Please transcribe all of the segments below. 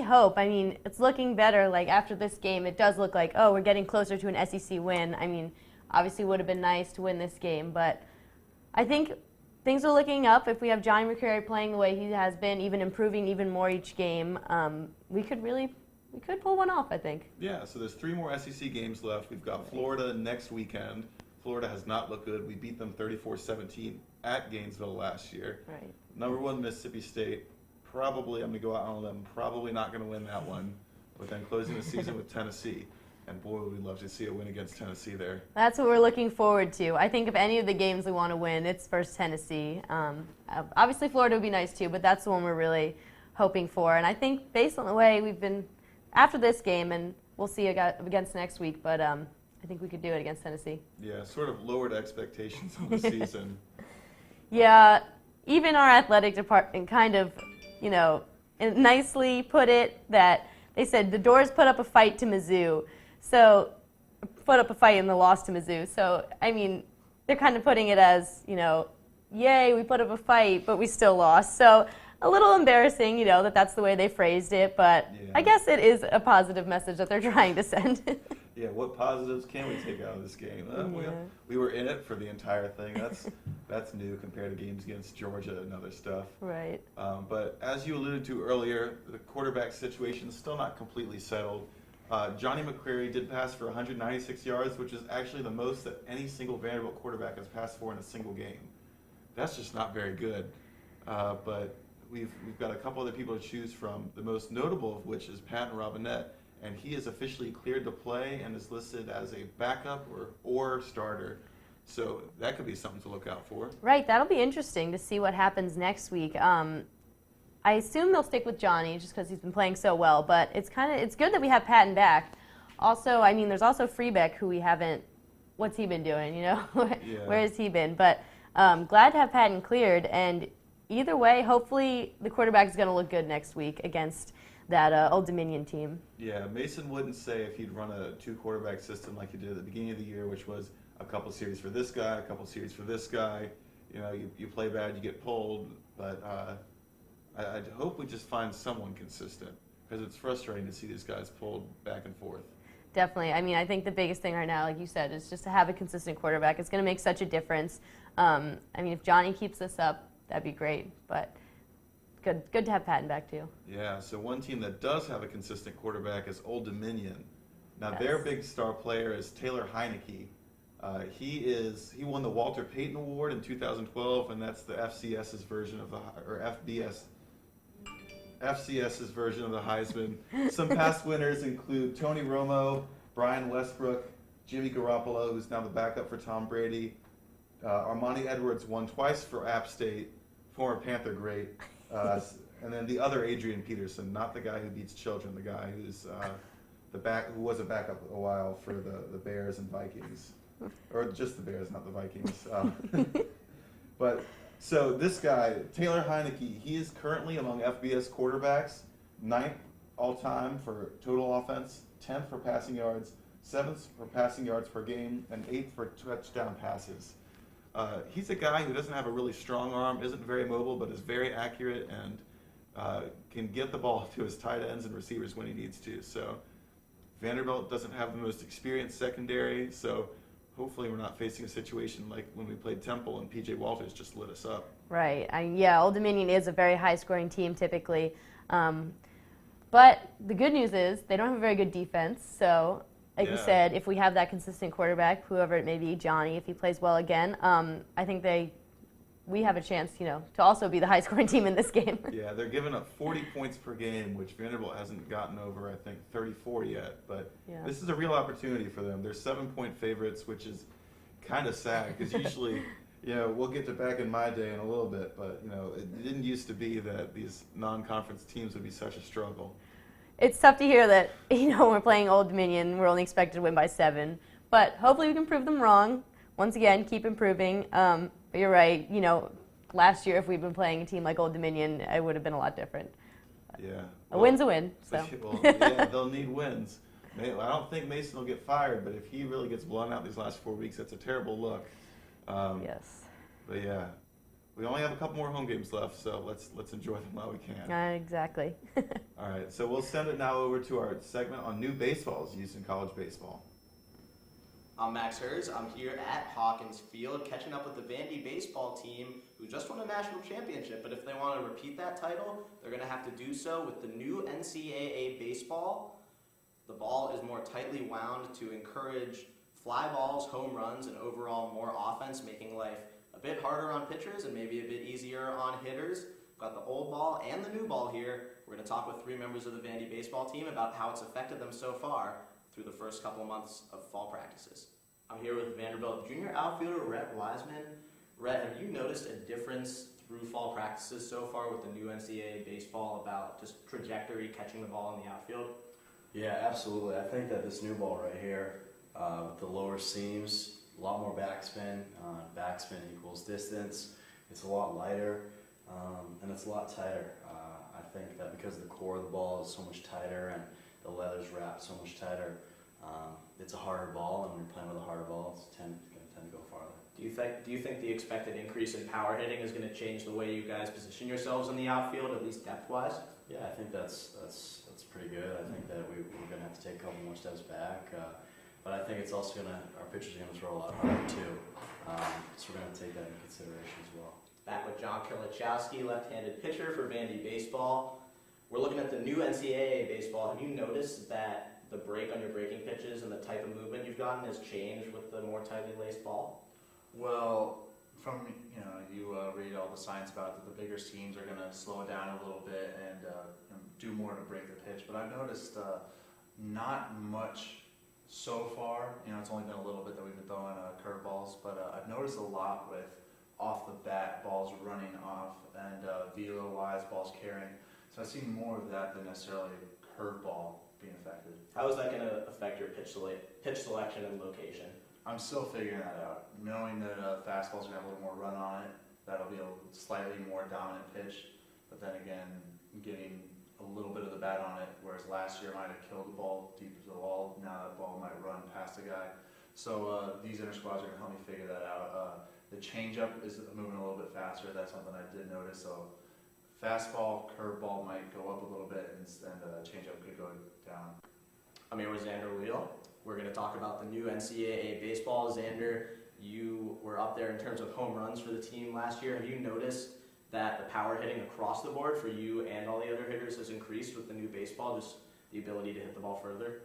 Hope. I mean, it's looking better. Like after this game, it does look like, oh, we're getting closer to an SEC win. I mean, obviously it would have been nice to win this game, but I think things are looking up. If we have Johnny McCrary playing the way he has been, even improving even more each game, we could pull one off, I think. Yeah, so there's 3 more SEC games left. We've got Florida next weekend. Florida has not looked good. We beat them 34-17 at Gainesville last year. Right. Number 1, Mississippi State. Probably, I'm going to go out on them, probably not going to win that one, but then closing the season with Tennessee. And boy, would we love to see a win against Tennessee there. That's what we're looking forward to. I think if any of the games we want to win, it's versus Tennessee. Obviously, Florida would be nice too, but that's the one we're really hoping for. And I think based on the way we've been after this game, and we'll see against next week, but I think we could do it against Tennessee. Yeah, sort of lowered expectations on the season. Yeah, even our athletic department kind of, nicely put it that they said the Doors put up a fight to Mizzou. So, put up a fight in the loss to Mizzou. So, I mean, they're kind of putting it as, yay, we put up a fight, but we still lost. So, a little embarrassing, that's the way they phrased it. But yeah. I guess it is a positive message that they're trying to send. Yeah, what positives can we take out of this game? We were in it for the entire thing. That's new compared to games against Georgia and other stuff. Right. But as you alluded to earlier, the quarterback situation is still not completely settled. Johnny McCrary did pass for 196 yards, which is actually the most that any single Vanderbilt quarterback has passed for in a single game. That's just not very good. But we've got a couple other people to choose from, the most notable of which is Patton Robinette. And he is officially cleared to play and is listed as a backup or starter. So that could be something to look out for. Right, that'll be interesting to see what happens next week. I assume they'll stick with Johnny just because he's been playing so well, but it's good that we have Patton back. Also, I mean, there's also Freebeck, who we haven't. What's he been doing? Where has he been? But glad to have Patton cleared. And either way, hopefully the quarterback is going to look good next week against that Old Dominion team. Yeah, Mason wouldn't say if he'd run a 2-quarterback system like he did at the beginning of the year, which was a couple series for this guy, a couple series for this guy. You play bad, you get pulled. But I hope we just find someone consistent, because it's frustrating to see these guys pulled back and forth. Definitely. I mean, I think the biggest thing right now, like you said, is just to have a consistent quarterback. It's going to make such a difference. I mean, if Johnny keeps this up, that'd be great. But good to have Patton back too. Yeah, so one team that does have a consistent quarterback is Old Dominion. Now their big star player is Taylor Heineke. He won the Walter Payton Award in 2012, and that's the FCS's version of FCS's version of the Heisman. Some past winners include Tony Romo, Brian Westbrook, Jimmy Garoppolo, who's now the backup for Tom Brady. Armani Edwards won twice for App State, former Panther great. And then the other Adrian Peterson, not the guy who beats children, the guy who's who was a backup a while for the Bears and Vikings, or just the Bears, not the Vikings. But so this guy, Taylor Heineke, he is currently among FBS quarterbacks, 9th all-time for total offense, 10th for passing yards, 7th for passing yards per game, and 8th for touchdown passes. He's a guy who doesn't have a really strong arm, isn't very mobile, but is very accurate and can get the ball to his tight ends and receivers when he needs to. So Vanderbilt doesn't have the most experienced secondary, so hopefully we're not facing a situation like when we played Temple and P.J. Walters just lit us up. Right. Yeah, Old Dominion is a very high-scoring team typically. But the good news is they don't have a very good defense, so like you said, if we have that consistent quarterback, whoever it may be, Johnny, if he plays well again, I think we have a chance, to also be the high-scoring team in this game. Yeah, they're giving up 40 points per game, which Vanderbilt hasn't gotten over, I think, 34 yet. But this is a real opportunity for them. They're 7-point favorites, which is kind of sad because usually, we'll get to back in my day in a little bit, but, it didn't used to be that these non-conference teams would be such a struggle. it's tough to hear that, when we're playing Old Dominion, we're only expected to win by 7. But hopefully we can prove them wrong. Once again, keep improving. But you're right, last year if we'd been playing a team like Old Dominion, it would have been a lot different. Yeah. A win's a win. So. Well, yeah, they'll need wins. I don't think Mason will get fired, but if he really gets blown out these last 4 weeks, that's a terrible look. Yes. But yeah, we only have a couple more home games left, so let's enjoy them while we can. Exactly. All right, so we'll send it now over to our segment on new baseballs used in college baseball. I'm Max Hers. I'm here at Hawkins Field catching up with the Vandy baseball team who just won a national championship. But if they want to repeat that title, they're going to have to do so with the new NCAA baseball. The ball is more tightly wound to encourage fly balls, home runs, and overall more offense, making life a bit harder on pitchers and maybe a bit easier on hitters. We've got the old ball and the new ball here. We're going to talk with 3 members of the Vandy baseball team about how it's affected them so far through the first couple of months of fall practices. I'm here with Vanderbilt junior outfielder Rhett Wiseman. Rhett, have you noticed a difference through fall practices so far with the new NCAA baseball about just trajectory, catching the ball in the outfield? Yeah, absolutely. I think that this new ball right here, with the lower seams, a lot more backspin. Backspin equals distance. It's a lot lighter, and it's a lot tighter. I think that because the core of the ball is so much tighter and the leather's wrapped so much tighter, it's a harder ball, and when you're playing with a harder ball, it's going to tend to go farther. Do you think the expected increase in power hitting is going to change the way you guys position yourselves in the outfield, at least depth-wise? Yeah, I think that's pretty good. I think that we're going to have to take a couple more steps back, but I think it's also our pitchers are going to throw a lot harder too, so we're going to take that into consideration as well. Back with John Kilichowski, left-handed pitcher for Vandy baseball. We're looking at the new NCAA baseball. Have you noticed that the break on your breaking pitches and the type of movement you've gotten has changed with the more tightly laced ball? Well, from you read all the science about it, that the bigger teams are going to slow it down a little bit and do more to break the pitch. But I've noticed not much so far. It's only been a little bit that we've been throwing curveballs, but I've noticed a lot with off the bat balls running off and velo-wise balls carrying. So I've seen more of that than necessarily curveball being affected. How is that going to affect your pitch selection and location? I'm still figuring that out. Knowing that fastballs are going to have a little more run on it, that'll be a slightly more dominant pitch. But then again, getting a little bit of the bat on it, whereas last year I might have killed the ball deep into the wall. Now that ball might run past the guy. So these inter squads are going to help me figure that out. The changeup is moving a little bit faster. That's something I did notice. So fastball, curveball might go up a little bit, and changeup could go down. I'm here with Xander Wheel. We're going to talk about the new NCAA baseball. Xander, you were up there in terms of home runs for the team last year. Have you noticed that the power hitting across the board for you and all the other hitters has increased with the new baseball, just the ability to hit the ball further?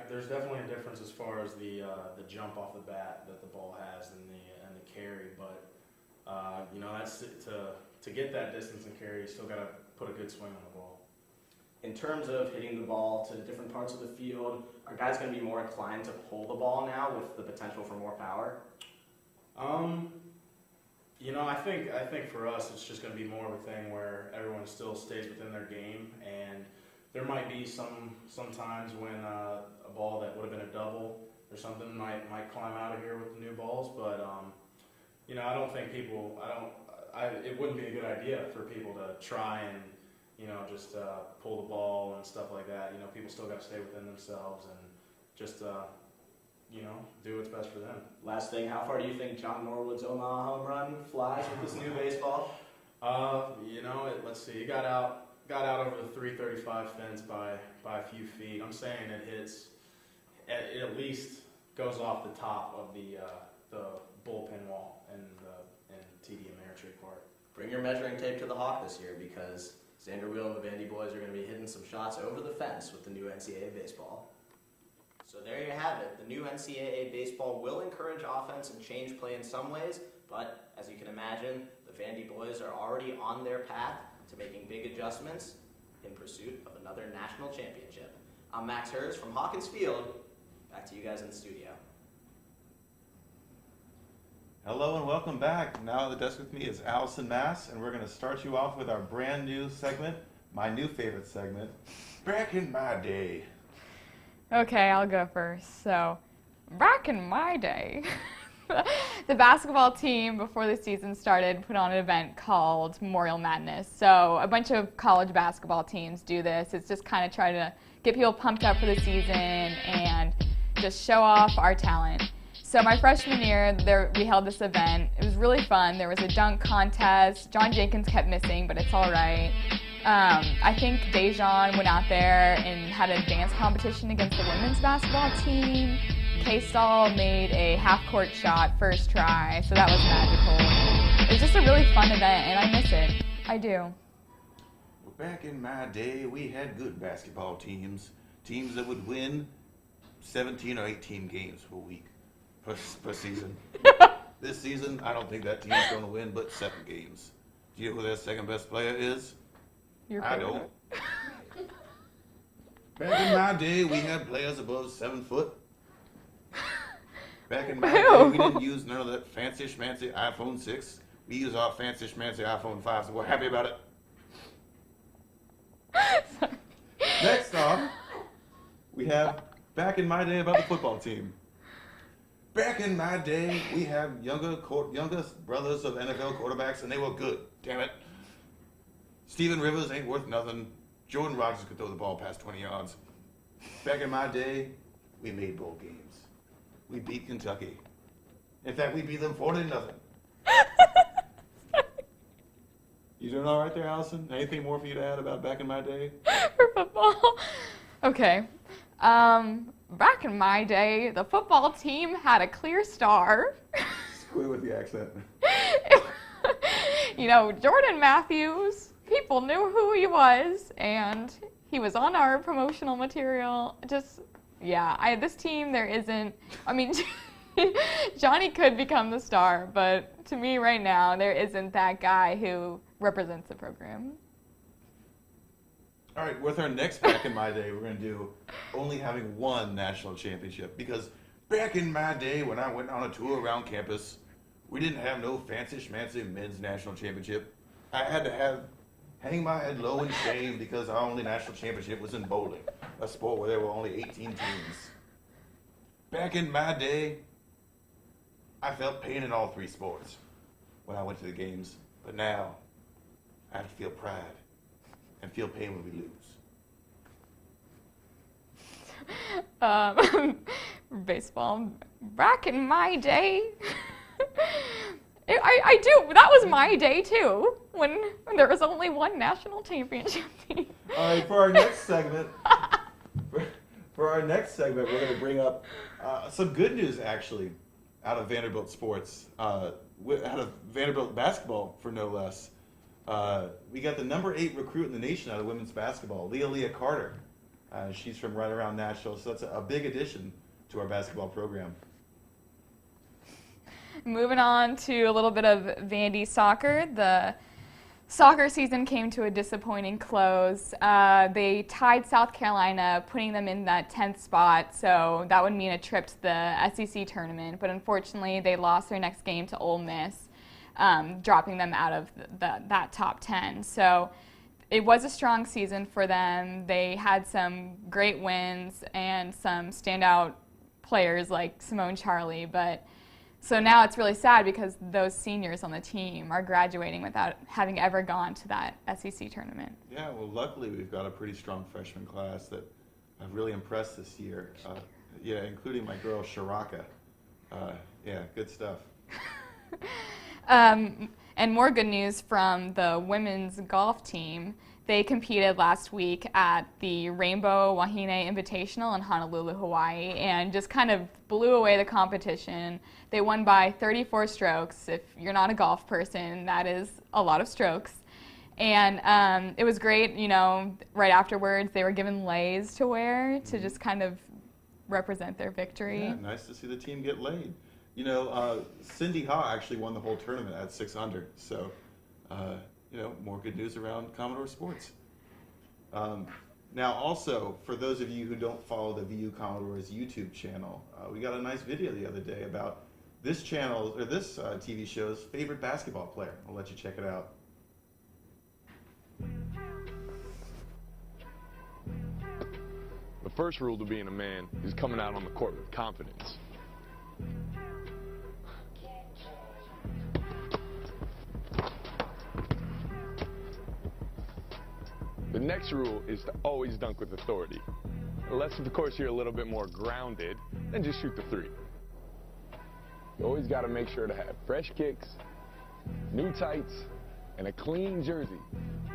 There's definitely a difference as far as the jump off the bat that the ball has and the carry, but that's to get that distance and carry, you still got to put a good swing on the ball. In terms of hitting the ball to different parts of the field, are guys going to be more inclined to pull the ball now with the potential for more power? I think for us it's just going to be more of a thing where everyone still stays within their game, and there might be some times when a ball that would have been a double or something might climb out of here with the new balls, but I don't think it wouldn't be a good idea for people to try and just pull the ball and stuff like that. People still got to stay within themselves and just do what's best for them. Last thing, how far do you think John Norwood's Omaha home run flies with this new baseball? Let's see. He got out over the 335 fence by a few feet. I'm saying it at least goes off the top of the bullpen wall and TD Ameritrade Park. Bring your measuring tape to the Hawk this year, because Xander Wheel and the Vandy boys are going to be hitting some shots over the fence with the new NCAA baseball. So there you have it. The new NCAA baseball will encourage offense and change play in some ways, but as you can imagine, the Vandy boys are already on their path to making big adjustments in pursuit of another national championship. I'm Max Hers from Hawkins Field. Back to you guys in the studio. Hello and welcome back. Now at the desk with me is Allison Mass, and we're going to start you off with our brand new segment, my new favorite segment, Back in My Day. Okay, I'll go first. So, back in my day, the basketball team, before the season started, put on an event called Memorial Madness. So, a bunch of college basketball teams do this. It's just kind of trying to get people pumped up for the season and just show off our talent. So my freshman year, we held this event. It was really fun. There was a dunk contest. John Jenkins kept missing, but it's all right. I think Dejan went out there and had a dance competition against the women's basketball team. K-Stall made a half-court shot first try, so that was magical. It was just a really fun event, and I miss it. I do. Well, back in my day, we had good basketball teams. Teams that would win 17 or 18 games per week, per season. This season, I don't think that team's going to win but 7 games. Do you know who their second best player is? I don't. Back in my day, we had players above 7 foot. Back in my day, we didn't use none of that fancy schmancy iPhone 6. We use our fancy schmancy iPhone 5, so we're happy about it. Next off, we have back in my day about the football team. Back in my day, we had youngest brothers of NFL quarterbacks, and they were good. Damn it. Steven Rivers ain't worth nothing. Jordan Rodgers could throw the ball past 20 yards. Back in my day, we made bowl games. We beat Kentucky. In fact, we beat them 40-0. You doing all right there, Allison? Anything more for you to add about back in my day? For football? Okay. Back in my day, the football team had a clear star. Squeal with the accent. You know, Jordan Matthews, people knew who he was, and he was on our promotional material. Just, yeah, this team, there isn't, I mean, Johnny could become the star, but to me right now, there isn't that guy who represents the program. All right, with our next back in my day, we're going to do only having one national championship. Because back in my day, when I went on a tour around campus, we didn't have no fancy schmancy men's national championship. I had to hang my head low and shave because our only national championship was in bowling, a sport where there were only 18 teams. Back in my day, I felt pain in all 3 sports when I went to the games. But now, I have to feel pride and feel pain when we lose. Baseball. Back in my day, I do. That was my day too, when there was only one national championship team. All right, for our next segment, we're going to bring up some good news actually out of Vanderbilt sports, out of Vanderbilt basketball for no less. We got the number 8 recruit in the nation out of women's basketball, Leah Carter. She's from right around Nashville, so that's a big addition to our basketball program. Moving on to a little bit of Vandy soccer. The soccer season came to a disappointing close. They tied South Carolina, putting them in that 10th spot, so that would mean a trip to the SEC tournament. But unfortunately, they lost their next game to Ole Miss, dropping them out of that top 10. So it was a strong season for them. They had some great wins and some standout players like Simone Charlie, but so now it's really sad because those seniors on the team are graduating without having ever gone to that SEC tournament. Yeah, well, luckily we've got a pretty strong freshman class that have really impressed this year. Yeah, including my girl Sharaka. Yeah, good stuff. And more good news from the women's golf team. They competed last week at the Rainbow Wahine Invitational in Honolulu, Hawaii, and just kind of blew away the competition. They won by 34 strokes. If you're not a golf person, that is a lot of strokes. And it was great, you know, right afterwards they were given leis to wear to just kind of represent their victory. Yeah, nice to see the team get laid. You know, Cindy Ha actually won the whole tournament at 6 under, so, you know, more good news around Commodore sports. Now, also, for those of you who don't follow the VU Commodore's YouTube channel, we got a nice video the other day about this channel, or this TV show's favorite basketball player. I'll let you check it out. first rule to being a man is coming out on the court with confidence. The next rule is to always dunk with authority. Unless, of course, you're a little bit more grounded, then just shoot the three. You always got to make sure to have fresh kicks, new tights, and a clean jersey.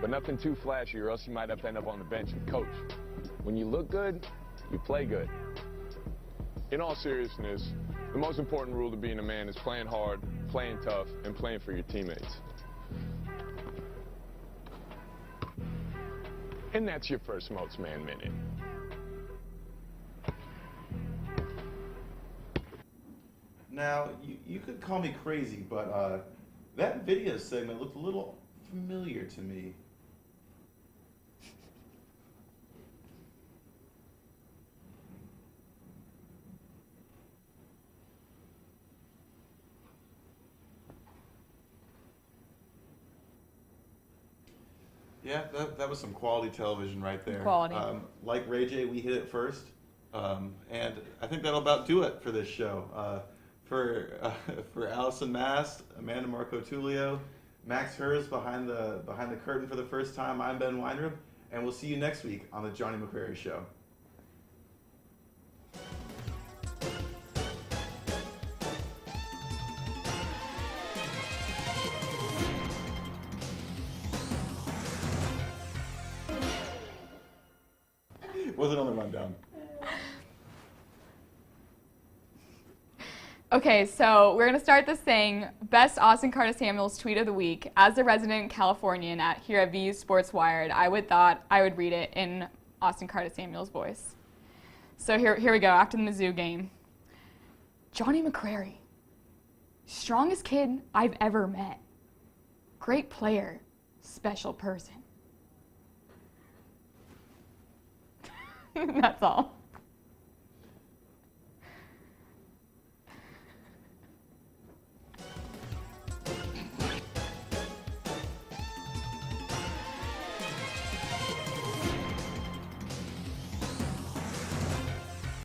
But nothing too flashy, or else you might have to end up on the bench with coach. When you look good, you play good. In all seriousness, the most important rule to being a man is playing hard, playing tough, and playing for your teammates. And that's your first Moats Man Minute. Now, you could call me crazy, but that video segment looked a little familiar to me. Yeah, that was some quality television right there. Quality. Like Ray J, we hit it first. And I think that'll about do it for this show. For Allison Mast, Amanda Marco Tullio, Max Hers behind the curtain for the first time, I'm Ben Weinrib, and we'll see you next week on the Johnny McCrary Show. Wasn't on the rundown. Okay, so we're going to start this saying best Austyn Carta-Samuels tweet of the week. As a resident Californian here at VU Sports Wired, I would read it in Austyn Carta-Samuels' voice. So here we go, after the Mizzou game. Johnny McCrary, strongest kid I've ever met. Great player, special person. That's all.